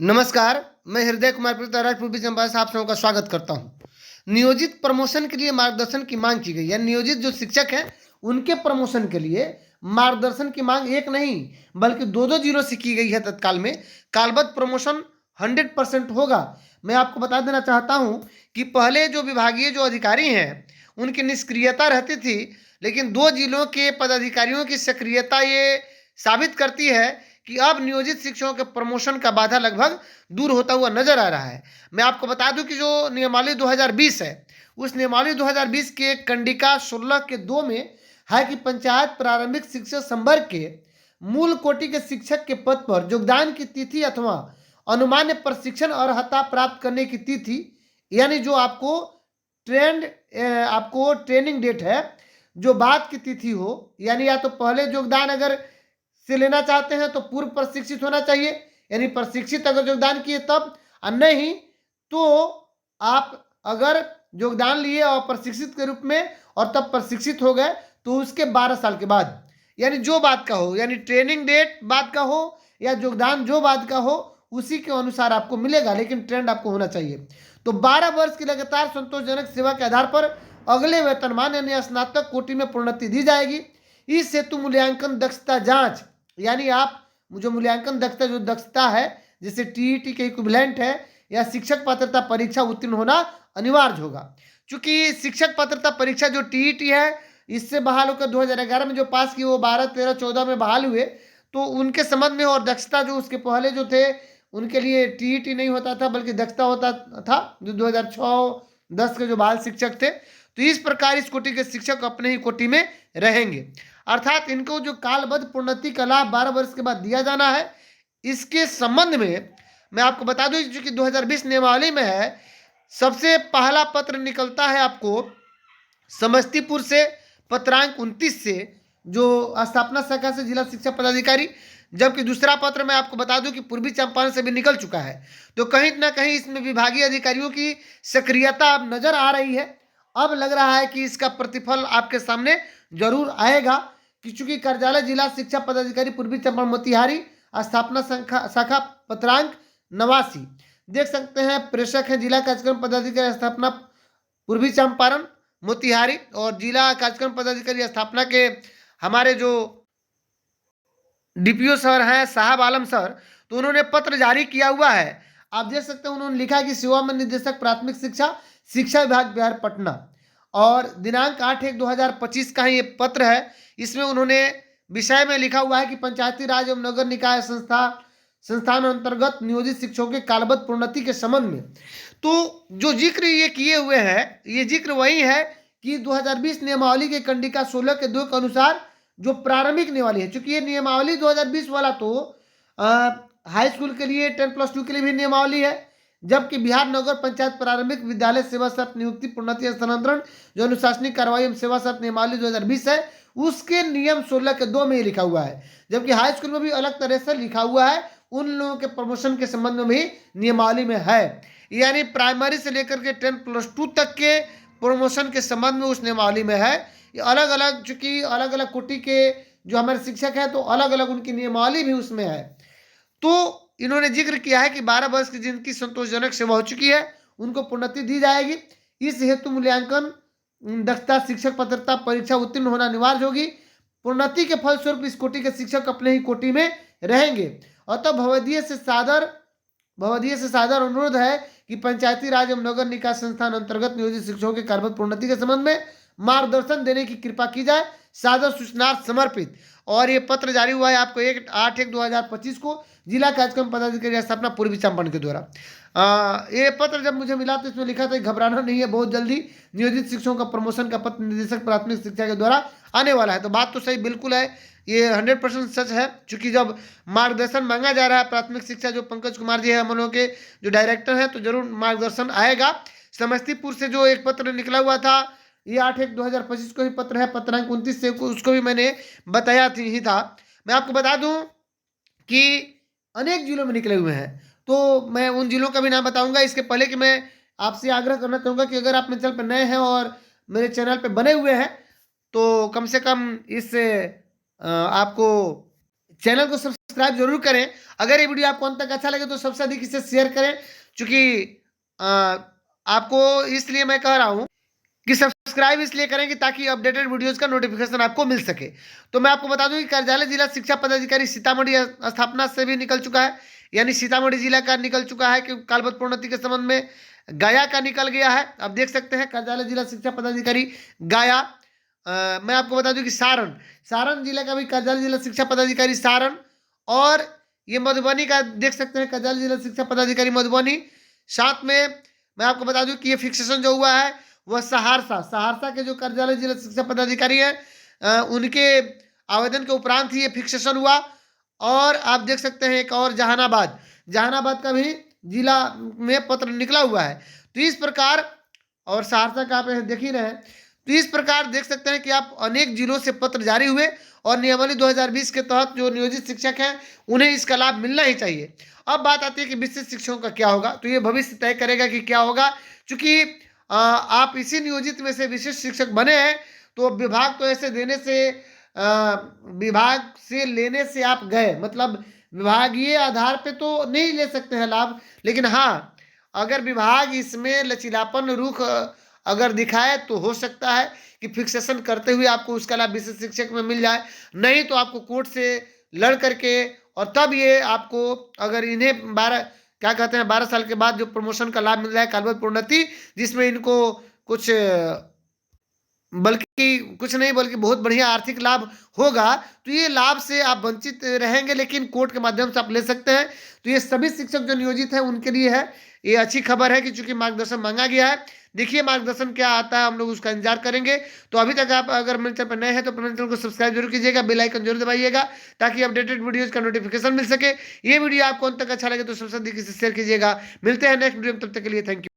नमस्कार, मैं हृदय कुमार पृथ्वीराज पूर्वी चंपारण से आप सबों का स्वागत करता हूं। नियोजित प्रमोशन के लिए मार्गदर्शन की मांग की गई है। नियोजित जो शिक्षक हैं उनके प्रमोशन के लिए मार्गदर्शन की मांग एक नहीं बल्कि दो दो जिलों से की गई है। तत्काल में कालबद्ध प्रमोशन 100% होगा। मैं आपको बता देना चाहता हूं कि पहले जो विभागीय जो अधिकारी हैं उनकी निष्क्रियता रहती थी, लेकिन दो जिलों के पदाधिकारियों की सक्रियता ये साबित करती है कि अब नियोजित शिक्षकों के प्रमोशन का बाधा लगभग दूर होता हुआ नजर आ रहा है। मैं आपको बता दूं कि जो नियमावली 2020 है, उस नियमावली 2020 के कंडिका 16 के 2 में है कि पंचायत प्रारंभिक शिक्षक संवर्ग के मूल कोटि के शिक्षक के पद पर योगदान की तिथि अथवा अनुमान्य प्रशिक्षण अर्हता प्राप्त करने की तिथि, यानी जो आपको ट्रेनिंग डेट है, जो बाद की तिथि हो, यानी या तो पहले योगदान अगर से लेना चाहते हैं तो पूर्व प्रशिक्षित होना चाहिए, यानी प्रशिक्षित अगर योगदान किए तब, और नहीं तो आप अगर योगदान लिए और प्रशिक्षित के रूप में और तब प्रशिक्षित हो गए तो उसके 12 साल के बाद, यानी जो बात का हो, यानी ट्रेनिंग डेट बात का हो या योगदान जो बात का हो उसी के अनुसार आपको मिलेगा, लेकिन ट्रेंड आपको होना चाहिए। तो 12 वर्ष की लगातार संतोषजनक सेवा के आधार पर अगले वेतनमान यानी स्नातक कोटि में प्रोन्नति दी जाएगी। इस हेतु मूल्यांकन दक्षता जांच, यानी आप जो मूल्यांकन दक्षता जो दक्षता है जैसे टीईटी के इक्विवेलेंट है या शिक्षक पात्रता परीक्षा उत्तीर्ण होना अनिवार्य होगा। क्योंकि शिक्षक पात्रता परीक्षा जो टीईटी है इससे बहाल होकर 2011 में जो पास किए वो 12, 13, 14 में बहाल हुए, तो उनके संबंध में और दक्षता जो उसके पहले जो थे उनके लिए टीईटी नहीं होता था बल्कि दक्षता होता था, जो 2006-10 के जो बाल शिक्षक थे। तो इस प्रकार इस कोटि के शिक्षक अपने ही कोटि में रहेंगे, अर्थात इनको जो कालबद्ध प्रोन्नति का लाभ 12 वर्ष के बाद दिया जाना है। इसके संबंध में मैं आपको बता दूं जो कि 2020 नियमावली में है, सबसे पहला पत्र निकलता है आपको समस्तीपुर से पत्रांक 29 से, जो स्थापना शाखा से जिला शिक्षा पदाधिकारी, जबकि दूसरा पत्र मैं आपको बता दूं कि पूर्वी चंपारण से भी निकल चुका है। तो कहीं ना कहीं इसमें विभागीय अधिकारियों की सक्रियता अब नजर आ रही है। अब लग रहा है कि इसका प्रतिफल आपके सामने जरूर आएगा कि चूंकि कार्यालय जिला शिक्षा पदाधिकारी पूर्वी चंपारण मोतिहारी, स्थापना शाखा पत्रांक 89, देख सकते हैं प्रेषक हैं जिला कार्यक्रम पदाधिकारी स्थापना पूर्वी चंपारण मोतिहारी, और जिला कार्यक्रम पदाधिकारी स्थापना के हमारे जो डीपीओ सर हैं साहब आलम सर, तो उन्होंने पत्र जारी किया हुआ है। आप देख सकते हैं उन्होंने लिखा कि सेवा में निदेशक प्राथमिक शिक्षा, शिक्षा विभाग बिहार पटना, और दिनांक 8/1/2025 का ही ये पत्र है। इसमें उन्होंने विषय में लिखा हुआ है कि पंचायती राज एवं नगर निकाय संस्थान अंतर्गत नियोजित शिक्षकों के कालबद्ध प्रोन्नति के संबंध में, तो जो जिक्र ये किए हुए हैं ये जिक्र वही है कि 2020 नियमावली के कंडिका 16 के 2 के अनुसार जो प्रारंभिक नियमावली है, चूंकि ये नियमावली 2020 वाला तो हाई स्कूल के लिए 10+2 के लिए भी नियमावली है, जबकि बिहार नगर पंचायत प्रारंभिक विद्यालय सेवा शर्त नियुक्ति प्रोन्नति स्थानांतरण जो अनुशासनिक कार्रवाई एवं सेवा शर्त नियमावली 2020 है उसके नियम 16 के 2 में ही लिखा हुआ है, जबकि हाई स्कूल में भी अलग तरह से लिखा हुआ है, उन लोगों के प्रमोशन के संबंध में भी नियमावली में है। यानी प्राइमरी से लेकर के 10+2 तक के प्रमोशन के संबंध में उस नियमावली में है। ये अलग अलग, चूंकि अलग अलग कोटि के जो हमारे शिक्षक हैं तो अलग अलग उनकी नियमावली भी उसमें है। तो इन्होंने जिक्र किया है कि 12 वर्ष की जिनकी संतोषजनक सेवा हो चुकी है उनको प्रोन्नति दी जाएगी। इस हेतु मूल्यांकन दक्षता शिक्षक पात्रता परीक्षा उत्तीर्ण होना अनिवार्य होगी। प्रोन्नति के फलस्वरूप इस कोटि के शिक्षक अपने ही कोटि में रहेंगे। अतः भवदीय से सादर अनुरोध है कि पंचायती राज एवं नगर निकाय संस्थान अंतर्गत नियोजित शिक्षकों के कालबद्ध प्रोन्नति के संबंध में मार्गदर्शन देने की कृपा की जाए। सादर सूचना समर्पित। और ये पत्र जारी हुआ है आपको 8/1/2025 को जिला कार्यक्रम पदाधिकारी स्थापना पूर्वी चंपारण के द्वारा। ये पत्र जब मुझे मिला तो इसमें लिखा था कि घबराना नहीं है, बहुत जल्दी नियोजित शिक्षकों का प्रमोशन का पत्र निदेशक प्राथमिक शिक्षा के द्वारा आने वाला है। तो बात तो सही बिल्कुल है, ये 100% सच है। चूंकि जब मार्गदर्शन मांगा जा रहा है प्राथमिक शिक्षा, जो पंकज कुमार जी है हम लोगों के जो डायरेक्टर हैं, तो जरूर मार्गदर्शन आएगा। समस्तीपुर से जो एक पत्र निकला हुआ था ये 8/1/2025 को ही पत्र है, पत्रांक 29 से, उसको भी मैंने बताया ही था। मैं आपको बता दूं कि अनेक जिलों में निकले हुए हैं, तो मैं उन जिलों का भी नाम बताऊंगा। इसके पहले कि मैं आपसे आग्रह करना चाहूँगा कि अगर आप मेरे चैनल पर नए हैं और मेरे चैनल पर बने हुए हैं तो कम से कम इस आपको चैनल को सब्सक्राइब जरूर करें। अगर ये वीडियो आपको अंत तक अच्छा लगे तो सबसे अधिक इसे शेयर करें, क्योंकि आपको इसलिए मैं कह रहा हूं कि सब्सक्राइब इसलिए करें कि ताकि अपडेटेड वीडियोस का नोटिफिकेशन आपको मिल सके। तो मैं आपको बता दूं कि कार्यालय जिला शिक्षा पदाधिकारी सीतामढ़ी स्थापना से भी निकल चुका है, यानी सीतामढ़ी जिला का निकल चुका है कि कालबद्ध प्रोन्नति के संबंध में गया का निकल गया है। अब देख सकते हैं कार्यालय जिला शिक्षा पदाधिकारी गया। मैं आपको बता दूं कि सारण जिले का भी कार्यालय जिला शिक्षा पदाधिकारी सारण, और ये मधुबनी का देख सकते हैं कार्यालय जिला शिक्षा पदाधिकारी मधुबनी। साथ में मैं आपको बता दूं कि ये फिक्सेशन जो हुआ है वह सहरसा के जो कार्यालय जिला शिक्षा पदाधिकारी है उनके आवेदन के उपरांत ही ये फिक्सेशन हुआ। और आप देख सकते हैं एक और जहानाबाद का भी जिला में पत्र निकला हुआ है। तो इस प्रकार, और सहरसा का आप देख ही रहे हैं। तो इस प्रकार देख सकते हैं कि आप अनेक जिलों से पत्र जारी हुए, और नियमावली 2020 के तहत जो नियोजित शिक्षक हैं उन्हें इसका लाभ मिलना ही चाहिए। अब बात आती है कि विशिष्ट शिक्षकों का क्या होगा, तो ये भविष्य तय करेगा कि क्या होगा, क्योंकि आप इसी नियोजित में से विशिष्ट शिक्षक बने हैं। तो विभाग तो ऐसे देने से विभाग से लेने से आप गए, मतलब विभागीय आधार पे तो नहीं ले सकते हैं लाभ, लेकिन हाँ अगर विभाग इसमें लचीलापन रुख अगर दिखाए तो हो सकता है कि फिक्सेशन करते हुए आपको उसका लाभ विशिष्ट शिक्षक में मिल जाए। नहीं तो आपको कोर्ट से लड़ करके, और तब ये आपको अगर इन्हें 12 साल के बाद जो प्रमोशन का लाभ मिल रहा है कालबद्ध प्रोन्नति, जिसमें इनको कुछ बल्कि बहुत बढ़िया आर्थिक लाभ होगा, तो ये लाभ से आप वंचित रहेंगे, लेकिन कोर्ट के माध्यम से आप ले सकते हैं। तो ये सभी शिक्षक जो नियोजित हैं उनके लिए है, ये अच्छी खबर है कि चूंकि मार्गदर्शन मांगा गया है। देखिए मार्गदर्शन क्या आता है, हम लोग उसका इंतजार करेंगे। तो अभी तक आप अगर मेरे चैनल पर नए हैं तो मेरे चैनल को सब्सक्राइब जरूर कीजिएगा, बेल आइकन जरूर दबाइएगा ताकि अपडेटेड वीडियोज का नोटिफिकेशन मिल सके। ये वीडियो आपको अंत तक अच्छा लगे तो सबसे अधिक इसे शेयर कीजिएगा। मिलते हैं नेक्स्ट वीडियो में, तब तक के लिए थैंक यू।